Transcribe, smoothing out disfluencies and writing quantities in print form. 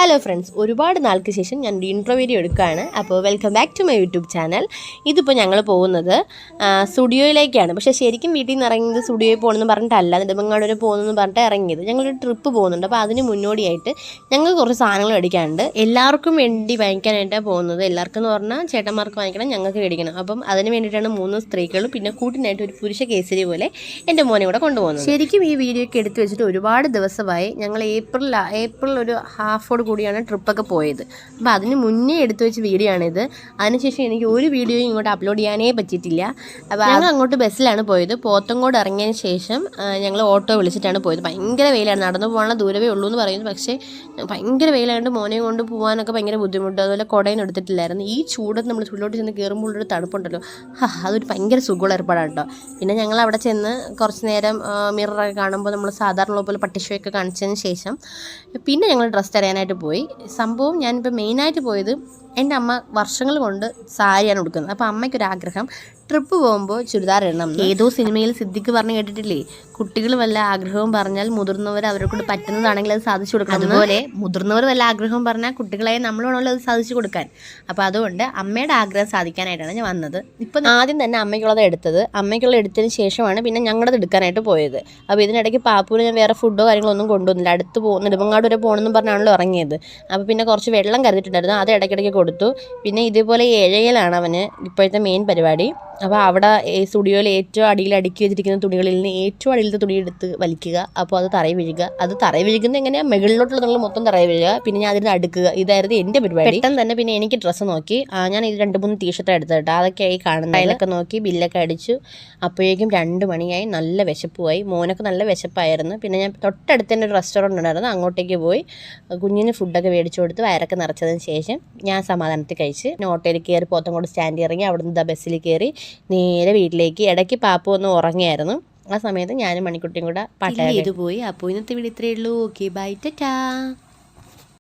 Hello friends, ഒരുപാട് നാൾക്ക് ശേഷം ഞാൻ ഇൻട്രോ വീഡിയോ എടുക്കുകയാണ്. അപ്പോൾ welcome back to my YouTube channel. ഇതിപ്പോൾ ഞങ്ങൾ പോകുന്നത് സ്റ്റുഡിയോയിലേക്കാണ്. പക്ഷേ ശരിക്കും വീട്ടിൽ നിന്ന് ഇറങ്ങിയത് സ്റ്റുഡിയോയിൽ പോകണമെന്ന് പറഞ്ഞിട്ടല്ല, നെടുമങ്ങാട് വരെ പോകുന്നെന്ന് പറഞ്ഞിട്ട് ഇറങ്ങിയത്. ഞങ്ങളൊരു ട്രിപ്പ് പോകുന്നുണ്ട്. അപ്പോൾ അതിന് മുന്നോടിയായിട്ട് ഞങ്ങൾക്ക് കുറച്ച് സാധനങ്ങൾ മേടിക്കാനുണ്ട്. എല്ലാവർക്കും വേണ്ടി വാങ്ങിക്കാനായിട്ടാണ് പോകുന്നത്. എല്ലാവർക്കും എന്ന് പറഞ്ഞാൽ ചേട്ടന്മാർക്ക് വാങ്ങിക്കണം, ഞങ്ങൾക്ക് മേടിക്കണം. അപ്പം അതിന് വേണ്ടിയിട്ടാണ് 3 സ്ത്രീകളും പിന്നെ കൂട്ടിനായിട്ട് ഒരു പുരുഷ കേസരി പോലെ എൻ്റെ മോനെ കൂടെ കൊണ്ടുപോകുന്നത്. ശരിക്കും ഈ വീഡിയോ ഒക്കെ എടുത്തു വെച്ചിട്ട് ഒരുപാട് ദിവസമായി. ഞങ്ങൾ ഏപ്രിൽ ഒരു ഹാഫോട് കൂടിയാണ് ട്രിപ്പൊക്കെ പോയത്. അപ്പോൾ അതിന് മുന്നേ എടുത്തു വെച്ച വീഡിയോ ആണിത്. അതിനുശേഷം എനിക്ക് ഒരു വീഡിയോയും ഇങ്ങോട്ട് അപ്ലോഡ് ചെയ്യാനേ പറ്റിയിട്ടില്ല. അപ്പോൾ ഞങ്ങൾ അങ്ങോട്ട് ബസ്സിലാണ് പോയത്. പോത്തങ്കോട് ഇറങ്ങിയതിന് ശേഷം ഞങ്ങൾ ഓട്ടോ വിളിച്ചിട്ടാണ് പോയത്. ഭയങ്കര വെയിലാണ്, നടന്നു പോകാനുള്ള ദൂരമേ ഉള്ളൂ എന്ന് പറയുന്നു. പക്ഷേ ഭയങ്കര വെയിലായതുകൊണ്ട് മോനെ കൊണ്ട് പോകാനൊക്കെ ഭയങ്കര ബുദ്ധിമുട്ട്. അതുപോലെ കുടയും എടുത്തിട്ടില്ലായിരുന്നു. ഈ ചൂടത്ത് നമ്മൾ ചുള്ളിലോട്ട് ചെന്ന് കയറുമ്പോൾ ഒരു തണുപ്പുണ്ടല്ലോ, അതൊരു ഭയങ്കര സുഖമുള്ള ഏർപ്പാടാണ് കേട്ടോ. പിന്നെ ഞങ്ങൾ അവിടെ ചെന്ന് കുറച്ച് നേരം മിററൊക്കെ കാണുമ്പോൾ നമ്മൾ സാധാരണ പോലെ പട്ടിഷയൊക്കെ കാണിച്ചതിന് ശേഷം പിന്നെ ഞങ്ങൾ ഡ്രസ്സ് തരാനായിട്ട് പോയി. സംഭവം ഞാനിപ്പോൾ മെയിനായിട്ട് പോയത്, എൻ്റെ അമ്മ വർഷങ്ങൾ കൊണ്ട് സാരിയാണ് ഉടുക്കുന്നത്. അപ്പോൾ അമ്മയ്ക്കൊരാഗ്രഹം ട്രിപ്പ് പോകുമ്പോൾ ചുരിദാർ ഇടണം. ഏതോ സിനിമയിൽ സിദ്ദിഖ് പറഞ്ഞ് കേട്ടിട്ടില്ലേ, കുട്ടികൾ വല്ല ആഗ്രഹവും പറഞ്ഞാൽ മുതിർന്നവർ അവരെ കൊണ്ട് പറ്റുന്നതാണെങ്കിൽ അത് സാധിച്ചു കൊടുക്കണം. അതുപോലെ മുതിർന്നവർ വല്ല ആഗ്രഹവും പറഞ്ഞാൽ കുട്ടികളെ നമ്മൾ വേണമല്ലോ അത് സാധിച്ചു കൊടുക്കാൻ. അപ്പോൾ അതുകൊണ്ട് അമ്മയുടെ ആഗ്രഹം സാധിക്കാനായിട്ടാണ് ഞാൻ വന്നത്. ഇപ്പം ആദ്യം തന്നെ അമ്മയ്ക്കുള്ളത് എടുത്തത്. അമ്മയ്ക്കുള്ളത് എടുത്തതിന് ശേഷമാണ് പിന്നെ ഞങ്ങളത് എടുക്കാനായിട്ട് പോയത്. അപ്പോൾ ഇതിനിടയ്ക്ക് പാപ്പൂര് ഞാൻ വേറെ ഫുഡോ കാര്യങ്ങളോ ഒന്നും കൊണ്ടുവന്നില്ല. അടുത്ത് നെടുമങ്ങാട് വരെ പോകണമെന്നും പറഞ്ഞാണല്ലോ ഇറങ്ങിയത്. അപ്പോൾ പിന്നെ കുറച്ച് വെള്ളം കരുതിയിട്ടുണ്ടായിരുന്നു, അത് ഇടയ്ക്കിടയ്ക്ക് കൊടുത്തു. പിന്നെ ഇതേപോലെ ഇഴയിലാണ് അവന് ഇപ്പോഴത്തെ മെയിൻ പരിപാടി. അപ്പോൾ അവിടെ സ്റ്റുഡിയോയിൽ ഏറ്റവും അടിയിൽ അടുക്കി വെച്ചിരിക്കുന്ന തുണികളിൽ നിന്ന് ഏറ്റവും അടിയിലത്തെ തുണി എടുത്ത് വലിക്കുക. അപ്പോൾ അത് തറയിൽ വീഴുക. അത് തറയിൽ വീഴുന്നത് എങ്ങനെയാണ്, മുകളിലോട്ടുള്ള തുണികൾ മൊത്തം തറയിൽ വീഴുക. പിന്നെ ഞാൻ അതിന് അടുക്കുക. ഇതായിരുന്നു എൻ്റെ പരിപാടി. പെട്ടെന്ന് തന്നെ പിന്നെ എനിക്ക് ഡ്രസ്സ് നോക്കി. ഞാൻ ഇത് 2-3 ടീഷർട്ട് എടുത്തിട്ട് അതൊക്കെ ആയി കാണുന്നത്. അതിലൊക്കെ നോക്കി ബില്ലൊക്കെ അടിച്ചു. അപ്പോഴേക്കും 2 മണിയായി. നല്ല വിശപ്പുമായി. മോനൊക്കെ നല്ല വിശപ്പായിരുന്നു. പിന്നെ ഞാൻ തൊട്ടടുത്ത് തന്നെ ഒരു റെസ്റ്റോറൻറ്റ് ഉണ്ടായിരുന്നു, അങ്ങോട്ടേക്ക് പോയി കുഞ്ഞിന് ഫുഡൊക്കെ മേടിച്ചു കൊടുത്ത് വയറൊക്കെ നിറച്ചതിന് ശേഷം ഞാൻ സമാധാനത്തിൽ കഴിച്ച് ഓട്ടോയിൽ കയറി പോത്തങ്കോട് സ്റ്റാൻഡിൽ ഇറങ്ങി. അവിടെ നിന്ന് ബസ്സിൽ കയറി നേരെ വീട്ടിലേക്ക്. ഇടയ്ക്ക് പാപ്പു ഒന്ന് ഉറങ്ങിയായിരുന്നു. ആ സമയത്ത് ഞാനും മണിക്കുട്ടിയും കൂടെ പാട്ട് ചെയ്തു പോയി. അപ്പോൾ ഇന്നത്തെ വീഡിയോ ഇത്രയേ ഉള്ളൂ. Okay, bye, Tata.